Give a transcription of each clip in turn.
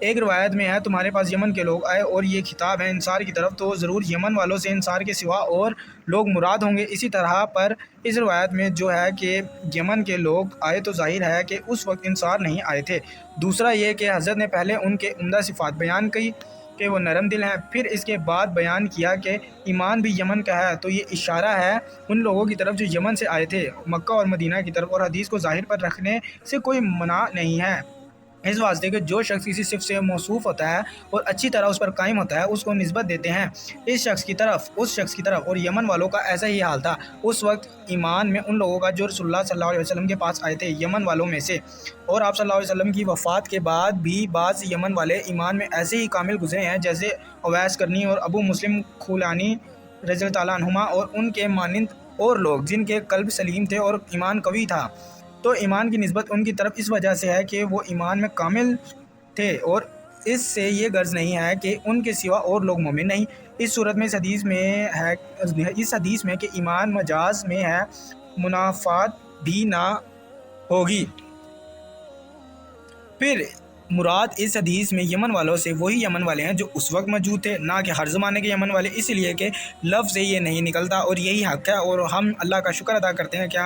ایک روایت میں ہے تمہارے پاس یمن کے لوگ آئے اور یہ خطاب ہے انصار کی طرف، تو ضرور یمن والوں سے انصار کے سوا اور لوگ مراد ہوں گے۔ اسی طرح پر اس روایت میں جو ہے کہ یمن کے لوگ آئے تو ظاہر ہے کہ اس وقت انصار نہیں آئے تھے۔ دوسرا یہ کہ حضرت نے پہلے ان کے عمدہ صفات بیان کی کہ وہ نرم دل ہیں، پھر اس کے بعد بیان کیا کہ ایمان بھی یمن کا ہے، تو یہ اشارہ ہے ان لوگوں کی طرف جو یمن سے آئے تھے مکہ اور مدینہ کی طرف، اور حدیث کو ظاہر پر رکھنے سے کوئی منع نہیں ہے، اس واسطے کہ جو شخص کسی صفت سے موصوف ہوتا ہے اور اچھی طرح اس پر قائم ہوتا ہے اس کو نسبت دیتے ہیں اس شخص کی طرف، اور یمن والوں کا ایسا ہی حال تھا اس وقت ایمان میں ان لوگوں کا جو رسول اللہ صلی اللہ علیہ وسلم کے پاس آئے تھے یمن والوں میں سے، اور آپ صلی اللہ علیہ وسلم کی وفات کے بعد بھی بعض یمن والے ایمان میں ایسے ہی کامل گزرے ہیں جیسے اویس کرنی اور ابو مسلم خولانی رضی اللہ تعالیٰ عنہما اور ان کے مانند اور لوگ جن کے قلب سلیم تھے اور ایمان قوی تھا۔ تو ایمان کی نسبت ان کی طرف اس وجہ سے ہے کہ وہ ایمان میں کامل تھے، اور اس سے یہ غرض نہیں ہے کہ ان کے سوا اور لوگ مومن نہیں۔ اس صورت میں اس حدیث میں کہ ایمان مجاز میں ہے، منافات بھی نہ ہوگی۔ پھر مراد اس حدیث میں یمن والوں سے وہی یمن والے ہیں جو اس وقت موجود تھے، نہ کہ ہر زمانے کے یمن والے، اس لیے کہ لفظ سے یہ نہیں نکلتا، اور یہی حق ہے، اور ہم اللہ کا شکر ادا کرتے ہیں کہ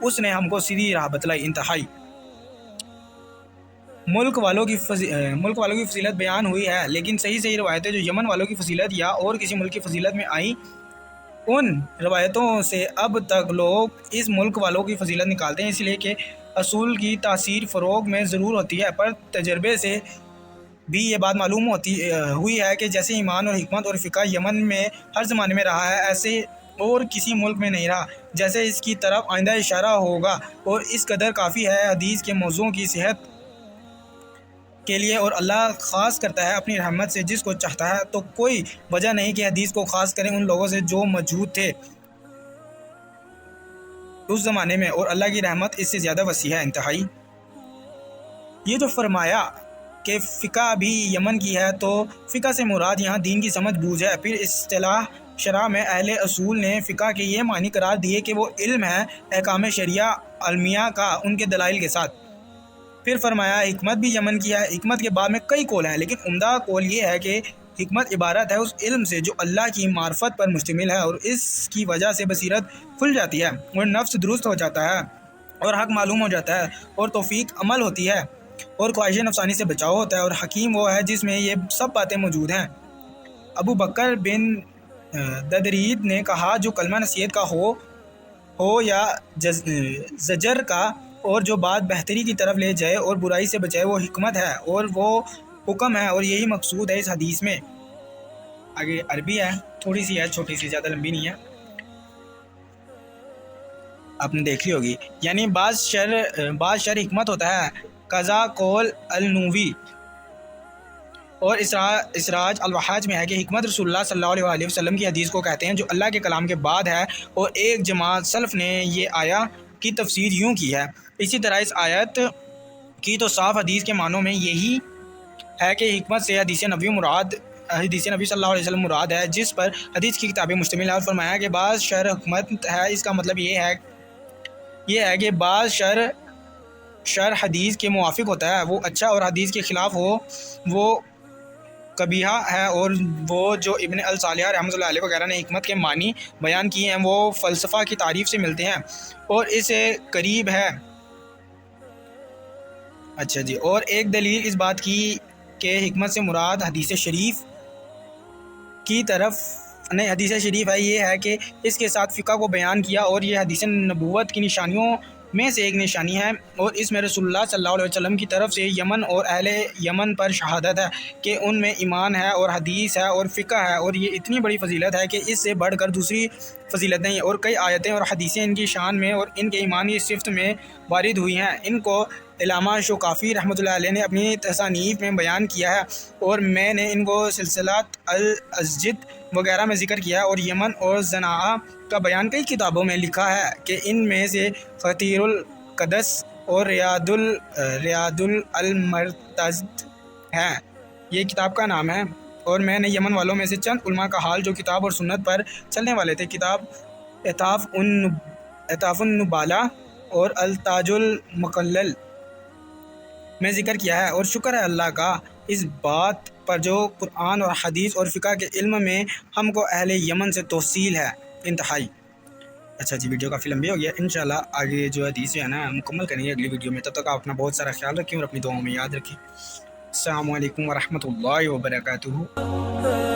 اس نے ہم کو سیدھی راہ بتلائی انتہائی۔ ملک والوں کی فضیلت بیان ہوئی ہے، لیکن صحیح روایتیں جو یمن والوں کی فضیلت یا اور کسی ملک کی فضیلت میں آئیں، ان روایتوں سے اب تک لوگ اس ملک والوں کی فضیلت نکالتے ہیں، اس لیے کہ اصول کی تاثیر فروغ میں ضرور ہوتی ہے، پر تجربے سے بھی یہ بات معلوم ہوئی ہے کہ جیسے ایمان اور حکمت اور فقہ یمن میں ہر زمانے میں رہا ہے، ایسے اور کسی ملک میں نہیں رہا، جیسے اس کی طرف آئندہ اشارہ ہوگا، اور اس قدر کافی ہے حدیث کے موضوع کی صحت کے لیے، اور اللہ خاص کرتا ہے اپنی رحمت سے جس کو چاہتا ہے، تو کوئی وجہ نہیں کہ حدیث کو خاص کریں ان لوگوں سے جو موجود تھے اس زمانے میں، اور اللہ کی رحمت اس سے زیادہ وسیع ہے انتہائی۔ یہ جو فرمایا کہ فقہ بھی یمن کی ہے، تو فقہ سے مراد یہاں دین کی سمجھ بوجھ ہے۔ پھر اصطلاح شرع میں اہل اصول نے فقہ کے یہ معنی قرار دیے کہ وہ علم ہے احکام شریعہ علمیہ کا ان کے دلائل کے ساتھ۔ پھر فرمایا حکمت بھی یمن کی ہے۔ حکمت کے بعد میں کئی قول ہیں، لیکن عمدہ قول یہ ہے کہ حکمت عبارت ہے اس علم سے جو اللہ کی معرفت پر مشتمل ہے، اور اس کی وجہ سے بصیرت کھل جاتی ہے اور نفس درست ہو جاتا ہے اور حق معلوم ہو جاتا ہے اور توفیق عمل ہوتی ہے اور خواہش نفسانی سے بچاؤ ہوتا ہے، اور حکیم وہ ہے جس میں یہ سب باتیں موجود ہیں۔ ابو بکر بن ددرید نے کہا جو کلمہ نصیحت کا ہو یا زجر کا، اور جو بات بہتری کی طرف لے جائے اور برائی سے بچائے، وہ حکمت ہے اور وہ حکم ہے، اور یہی مقصود ہے اس حدیث میں۔ آگے عربی ہے، تھوڑی سی ہے، چھوٹی سی، زیادہ لمبی نہیں ہے، آپ نے دیکھ لی ہوگی۔ یعنی بعض شر حکمت ہوتا ہے، قضا قول النووی اور اسراج الوحاج میں ہے کہ حکمت رسول اللہ صلی اللہ علیہ وسلم کی حدیث کو کہتے ہیں جو اللہ کے کلام کے بعد ہے، اور ایک جماعت سلف نے یہ آیا کی تفسیر یوں کی ہے۔ اسی طرح اس آیت کی تو صاف حدیث کے معنوں میں یہی ہے کہ حکمت سے حدیث نبی صلی اللہ علیہ وسلم مراد ہے، جس پر حدیث کی کتابیں مشتمل ہیں، اور فرمایا کہ بعض شر حکمت ہے، اس کا مطلب یہ ہے کہ بعض شر حدیث کے موافق ہوتا ہے وہ اچھا، اور حدیث کے خلاف ہو وہ قبیحہ ہے، اور وہ جو ابن الصالح رحمۃ اللہ علیہ وغیرہ نے حکمت کے معنی بیان کیے ہیں وہ فلسفہ کی تعریف سے ملتے ہیں اور اسے قریب ہے۔ اچھا جی، اور ایک دلیل اس بات کی کہ حکمت سے مراد حدیث شریف کی طرف نہیں، حدیث شریف ہے، یہ ہے کہ اس کے ساتھ فقہ کو بیان کیا، اور یہ حدیث نبوت کی نشانیوں میں سے ایک نشانی ہے، اور اس میں رسول اللہ صلی اللہ علیہ وسلم کی طرف سے یمن اور اہل یمن پر شہادت ہے کہ ان میں ایمان ہے اور حدیث ہے اور فقہ ہے، اور یہ اتنی بڑی فضیلت ہے کہ اس سے بڑھ کر دوسری فضیلت نہیں، اور کئی آیتیں اور حدیثیں ان کی شان میں اور ان کے ایمان کی صفت میں وارد ہوئی ہیں۔ ان کو علامہ شوکافی رحمۃ اللہ علیہ نے اپنی تصانیف میں بیان کیا ہے، اور میں نے ان کو سلسلات الاسجد وغیرہ میں ذکر کیا ہے، اور یمن اور زناعہ کا بیان کئی کتابوں میں لکھا ہے کہ ان میں سے خطیر القدس اور ریاض المرتضد ہیں، یہ کتاب کا نام ہے، اور میں نے یمن والوں میں سے چند علماء کا حال جو کتاب اور سنت پر چلنے والے تھے، کتاب اطاف النبالہ اور التاج المقلل میں ذکر کیا ہے، اور شکر ہے اللہ کا اس بات پر جو قرآن اور حدیث اور فقہ کے علم میں ہم کو اہل یمن سے توصیل ہے انتہائی۔ اچھا جی، ویڈیو کافی لمبی ہو گیا، انشاءاللہ آگے جو حدیث ہے نا مکمل کریں گے اگلی ویڈیو میں۔ تب تک آپ اپنا بہت سارا خیال رکھیں اور اپنی دعاؤں میں یاد رکھیں۔ السلام علیکم ورحمۃ اللہ وبرکاتہ۔